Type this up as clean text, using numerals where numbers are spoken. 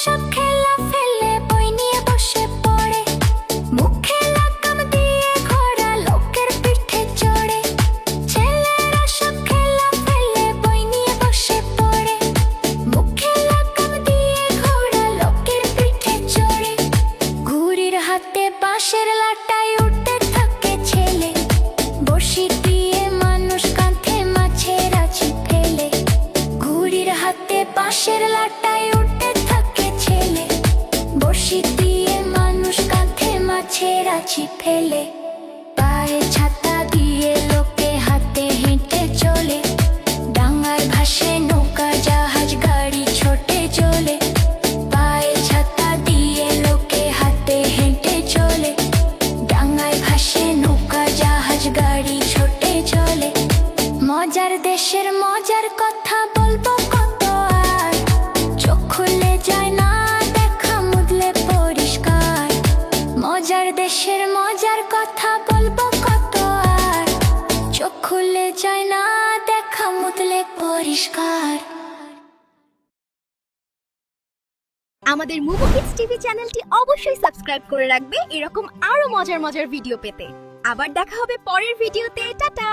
সব খেলা ফেলে বই নিয়ে বসে পড়ে, মুখে লাগাম দিয়ে ঘোড়া লোকের পিঠে চড়ে। ছেলেরা সব খেলা ফেলে বই নিয়ে বসে পড়ে, মুখে লাগাম দিয়ে ঘোড়া লোকের পিঠে চড়ে। ঘুড়ির হাতে বাঁশের লাটায় উঠতে থাকে ছেলে, বড়শি দিয়ে মানুষ কাঁধে মাছের আছি ফেলে। ঘুড়ির হাতে বাঁশের লাটায় উঠতে থাকে ছেলে, বড়শি দিয়ে মানুষ কাঁধে মাছের আছি ফেলে। পায়ে ছাতা দিয়ে লোকে হাতে হেঁটে চলে, ডাঙায় ভাসে নৌকা জাহাজ গাড়ি ছোটে চলে। পায়ে ছাতা দিয়ে লোকে হাতে হেঁটে চলে, ডাঙায় ভাসে নৌকা জাহাজ গাড়ি ছোটে চলে। মজার দেশের মজার কথা বলবো কত আর, চোখ খুলে যায় না দেখা মুদলে পরিষ্কার। মজার দেশের মজার কথা বলবো কত আর, চোখ খুলে যায় না দেখা মুদলে পরিষ্কার। আমাদের মুভি কিডস টিভি চ্যানেলটি অবশ্যই সাবস্ক্রাইব করে রাখবে এরকম আরো মজার মজার ভিডিও পেতে। আবার দেখা হবে পরের ভিডিওতে। টাটা।